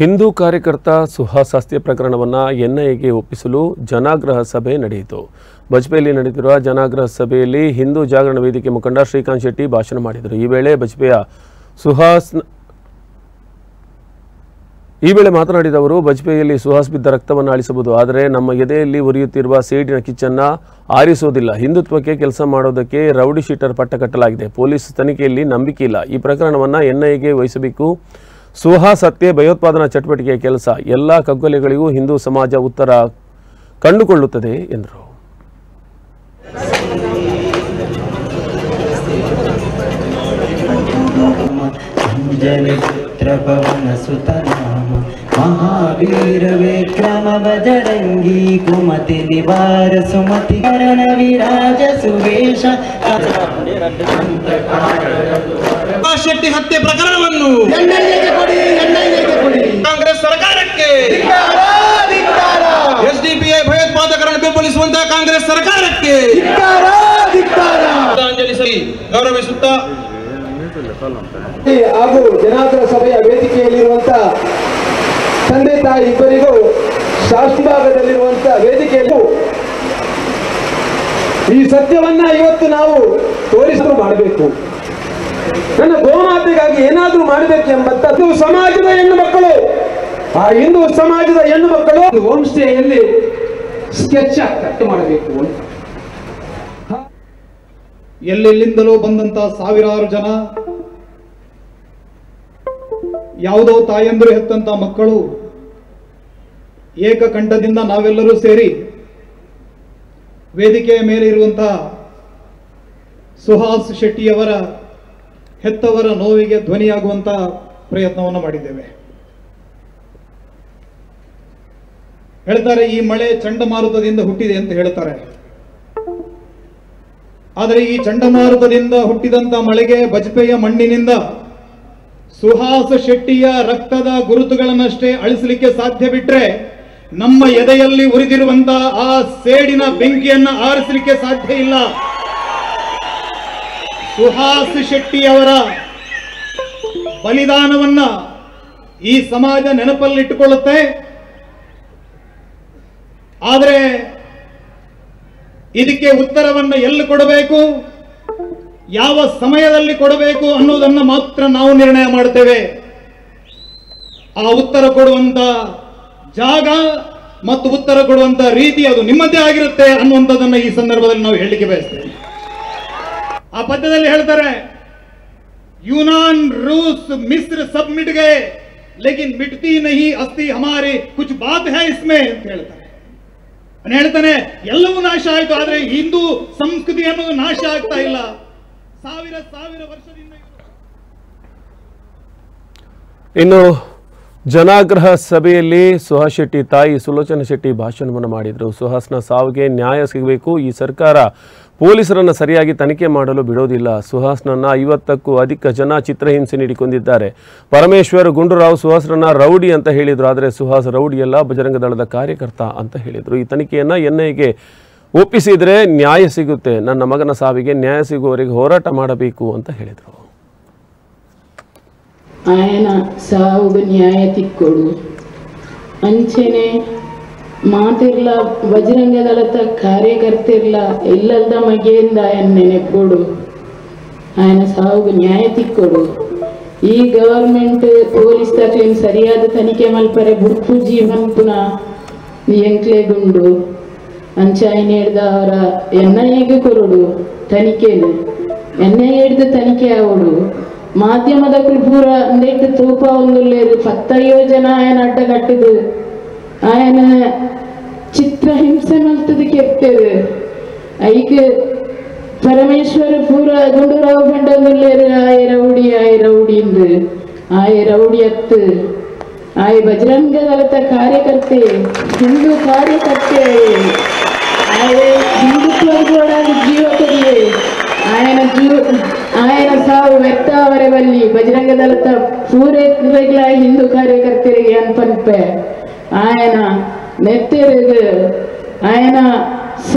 ಹಿಂದೂ ಕಾರ್ಯಕರ್ತ ಸುಹಾಸ್ ಹತ್ಯೆ ಪ್ರಕರಣವನ್ನು ಎನ್ಐಎಗೆ ಒಪ್ಪಿಸಲು ಜನಾಗ್ರಹ ಸಭೆ ನಡೆಯಿತು. ಬಜ್ಪೆಯಲ್ಲಿ ನಡೆದಿರುವ ಜನಾಗ್ರಹ ಸಭೆಯಲ್ಲಿ ಹಿಂದೂ ಜಾಗರಣ ವೇದಿಕೆ ಮುಖಂಡ ಶ್ರೀಕಾಂತ್ ಶೆಟ್ಟಿ ಭಾಷಣ ಮಾಡಿದರು. ಈ ವೇಳೆ ಮಾತನಾಡಿದ ಅವರು, ಬಜ್ಪೆಯಲ್ಲಿ ಸುಹಾಸ್ ಬಿದ್ದ ರಕ್ತವನ್ನು ಅಳಿಸಬಹುದು, ಆದರೆ ನಮ್ಮ ಎದೆಯಲ್ಲಿ ಉರಿಯುತ್ತಿರುವ ಸೇಡಿನ ಕಿಚ್ಚನ್ನು ಆರಿಸೋದಿಲ್ಲ. ಹಿಂದುತ್ವಕ್ಕೆ ಕೆಲಸ ಮಾಡೋದಕ್ಕೆ ರೌಡಿ ಶೀಟರ್ ಪಟ್ಟ ಕಟ್ಟಲಾಗಿದೆ. ಪೊಲೀಸ್ ತನಿಖೆಯಲ್ಲಿ ನಂಬಿಕೆ ಇಲ್ಲ. ಈ ಪ್ರಕರಣವನ್ನು ಎನ್ಐಎಗೆ ವಹಿಸಬೇಕು. ಸುಹಾಸ್ ಹತ್ಯೆ ಭಯೋತ್ಪಾದನಾ ಚಟುವಟಿಕೆಯ ಕೆಲಸ. ಎಲ್ಲ ಕಗ್ಗೊಲೆಗಳಿಗೂ ಹಿಂದೂ ಸಮಾಜ ಉತ್ತರ ಕಂಡುಕೊಳ್ಳುತ್ತದೆ ಎಂದರು. महावीर विक्रम बजरंगी कुमति निवार सुमति करण विराज सुवेश ಶೆಟ್ಟಿ ಹತ್ಯೆ ಪ್ರಕರಣವನ್ನು ಕಾಂಗ್ರೆಸ್ ಸರ್ಕಾರಕ್ಕೆ ಎಸ್ಡಿಪಿಐ ಭಯೋತ್ಪಾದಕರನ್ನು ಬೆಂಬಲಿಸುವಂತಹ ಕಾಂಗ್ರೆಸ್ ಸರ್ಕಾರಕ್ಕೆ ಶ್ರದ್ಧಾಂಜಲಿ ಗೌರವಿಸುತ್ತಾ ಹಾಗೂ ಜನಾಗ್ರಹ ಸಭೆಯ ವೇದಿಕೆಯಲ್ಲಿರುವಂತಹ ತಂದೆ ತಾಯಿ ಇಬ್ಬರಿಗೂ ಶಾಸ್ತ್ರಭಾಗದಲ್ಲಿರುವಂತಹ ವೇದಿಕೆಯಲ್ಲೂ ಈ ಸತ್ಯವನ್ನ ಇವತ್ತು ನಾವು ತೋರಿಸಲು ಮಾಡಬೇಕು. ನನ್ನ ಗೋಮಾತೆಗಾಗಿ ಏನಾದರೂ ಮಾಡಬೇಕೆಂಬಂತ ಸಮಾಜದ ಹೆಣ್ಣು ಮಕ್ಕಳು, ಆ ಹಿಂದೂ ಸಮಾಜದ ಹೆಣ್ಣು ಮಕ್ಕಳು ಹೋಮ್ ಸ್ಟೇಯಲ್ಲಿ ಸ್ಕೆಚ್ ಕಟ್ ಮಾಡಬೇಕು ಅಂತ. ಎಲ್ಲೆಲ್ಲಿಂದಲೂ ಬಂದಂತ ಸಾವಿರಾರು ಜನ, ಯಾವುದೋ ತಾಯಂದರು ಹೆತ್ತಂತ ಮಕ್ಕಳು ಏಕಕಂಠದಿಂದ ನಾವೆಲ್ಲರೂ ಸೇರಿ ವೇದಿಕೆಯ ಮೇಲೆ ಇರುವಂತಹ ಸುಹಾಸ್ ಶೆಟ್ಟಿಯವರ ಹೆತ್ತವರ ನೋವಿಗೆ ಧ್ವನಿಯಾಗುವಂತಹ ಪ್ರಯತ್ನವನ್ನು ಮಾಡಿದ್ದೇವೆ. ಹೇಳ್ತಾರೆ, ಈ ಮಳೆ ಚಂಡಮಾರುತದಿಂದ ಹುಟ್ಟಿದೆ ಅಂತ ಹೇಳ್ತಾರೆ. ಆದರೆ ಈ ಚಂಡಮಾರುತದಿಂದ ಹುಟ್ಟಿದಂತ ಮಳೆಗೆ ಬಜ್ಪೆಯ ಮಣ್ಣಿನಿಂದ ಸುಹಾಸ್ ಶೆಟ್ಟಿಯ ರಕ್ತದ ಗುರುತುಗಳನ್ನಷ್ಟೇ ಅಳಿಸಲಿಕ್ಕೆ ಸಾಧ್ಯ ಬಿಟ್ರೆ ನಮ್ಮ ಎದೆಯಲ್ಲಿ ಉರಿದಿರುವಂತಹ ಆ ಸೇಡಿನ ಬೆಂಕಿಯನ್ನ ಆರಿಸಲಿಕ್ಕೆ ಸಾಧ್ಯ ಇಲ್ಲ. ಸುಹಾಸ್ ಶೆಟ್ಟಿಯವರ ಬಲಿದಾನವನ್ನ ಈ ಸಮಾಜ ನೆನಪಲ್ಲಿಟ್ಟುಕೊಳ್ಳುತ್ತೆ. ಆದರೆ ಇದಕ್ಕೆ ಉತ್ತರವನ್ನು ಎಲ್ಲಿ ಕೊಡಬೇಕು, ಯಾವ ಸಮಯದಲ್ಲಿ ಕೊಡಬೇಕು ಅನ್ನೋದನ್ನು ಮಾತ್ರ ನಾವು ನಿರ್ಣಯ ಮಾಡುತ್ತೇವೆ. ಆ ಉತ್ತರ ಕೊಡುವಂತ ಜಾಗ ಮತ್ತು ಉತ್ತರ ಕೊಡುವಂತ ರೀತಿ ಅದು ನಿಮ್ಮದೇ ಆಗಿರುತ್ತೆ ಅನ್ನುವಂಥದ್ದನ್ನು ಈ ಸಂದರ್ಭದಲ್ಲಿ ನಾವು ಹೇಳಲಿಕ್ಕೆ ಬಯಸ್ತೇವೆ. ಆ ಪದ್ಯದಲ್ಲಿ ಹೇಳ್ತಾರೆ, यूनान रूस मिस्र सब मिट गए लेकिन मिटती नहीं अस्ति हमारे कुछ बात है इसमें ಅಂತ ಹೇಳ್ತಾರೆ. ಹೇಳ್ತಾನೆ, ಎಲ್ಲವೂ ನಾಶ ಆಯಿತು, ಆದರೆ ಹಿಂದೂ ಸಂಸ್ಕೃತಿ ಅನ್ನೋದು ನಾಶ ಆಗ್ತಾ ಇಲ್ಲ. ಸಾವಿರ ವರ್ಷದಿಂದ. ಇನ್ನು ಜನಾಗ್ರಹ ಸಭೆಯಲ್ಲಿ ಸುಹಾಸ್ ಶೆಟ್ಟಿ ತಾಯಿ ಸುಲೋಚನಾ ಶೆಟ್ಟಿ ಭಾಷಣವನ್ನು ಮಾಡಿದರು. ಸುಹಾಸ್ನ ಸಾವಿಗೆ ನ್ಯಾಯ ಸಿಗಬೇಕು. ಈ ಸರ್ಕಾರ ಪೊಲೀಸರನ್ನು ಸರಿಯಾಗಿ ತನಿಖೆ ಮಾಡಲು ಬಿಡೋದಿಲ್ಲ. ಸುಹಾಸ್ನನ್ನು 50ಕ್ಕೂ ಅಧಿಕ ಜನ ಚಿತ್ರಹಿಂಸೆ ನೀಡಿ ಕೊಂದಿದ್ದಾರೆ. ಪರಮೇಶ್ವರ್ ಗುಂಡೂರಾವ್ ಸುಹಾಸ್ರನ್ನ ರೌಡಿ ಅಂತ ಹೇಳಿದರು. ಆದರೆ ಸುಹಾಸ್ ರೌಡಿಯಲ್ಲ, ಬಜರಂಗ ದಳದ ಕಾರ್ಯಕರ್ತ ಅಂತ ಹೇಳಿದರು. ಈ ತನಿಖೆಯನ್ನು ಎನ್ಐಎಗೆ ಒಪ್ಪಿಸಿದರೆ ನ್ಯಾಯ ಸಿಗುತ್ತೆ. ನನ್ನ ಮಗನ ಸಾವಿಗೆ ನ್ಯಾಯ ಸಿಗುವವರೆಗೆ ಹೋರಾಟ ಮಾಡಬೇಕು ಅಂತ ಹೇಳಿದರು. ఆయన సావుకు న్యాయ తిక్కోడు ಅಂಚೆನೆ ಮಾತಿರ್ಲ ಬಜರಂಗ ದಳದ ಕಾರ್ಯಕರ್ತಿರ್ಲ ಎಲ್ಲದ ಮಗೆಯಿಂದ ఆయన ನೆನೆಪೋಡು ఆయన ಸಾವುకు ನ್ಯಾಯ ತಿಕ್ಕೋಡು. ಈ ಗವರ್ಮೆಂಟ್ ಪೊಲೀಸ್ ತಕ್ಲೇನು ಸರಿಯಾದ ತನಿಖೆ ಮಲ್ಪರೆ ಬುಡ್ಪು ಜೀವನ್ ಪುನಃ ಎಂಕ್ಲೆಗುಂಡು ಅಂಚ ఆయన ಹಿಡ್ದ ಅವರ ಎನ್ಐಎಗೆ ಕೊರಡು ತನಿಖೆನು ಎನ್ಐಎ ಹಿಡ್ದು ತನಿಖೆ ಆವಡು. ಮಾಧ್ಯಮದ ಪೂರ ಅಂದೇಟ್ ತೂಪ ಒಂದುಲ್ಲೇರು 10 ಜನ ఆయన ಅಡ್ಡಗಟ್ಟಿದು ఆయన ಚಿತ್ರಹಿಂಸೆ ಮಲ್ತದ ಕೆತ್ತದು. ಐಕ್ ಪರಮೇಶ್ವರ ಪೂರ ಗುಂಡೂರಾವ್ ಬಂಡೊಂದುಲ್ಲೇರು ಆಯ ರೌಡಿ ಎಂದು ಆಯ ರೌಡಿ ಅತ್ತು ಆಯ ಬಜರಂಗ ದಳದ ಕಾರ್ಯಕರ್ತೆ, ಹಿಂದೂ ಕಾರ್ಯಕರ್ತೆ, ಆಯ ಹಿಂದುತ್ವವಾಗಿ ಜೀವ ಕೊಡಿಯೇ ఆయన ಸಾವು ವ್ಯಕ್ತವರೆವಲ್ಲಿ ಬಜರಂಗ ದಳದ ಪೂರೈಕೆಗಳ ಹಿಂದೂ ಕಾರ್ಯಕರ್ತರಿಗೆ ಅನ್ಪನ್ಪೆ ఆయన ನೆತ್ತೆರೆದು ఆయన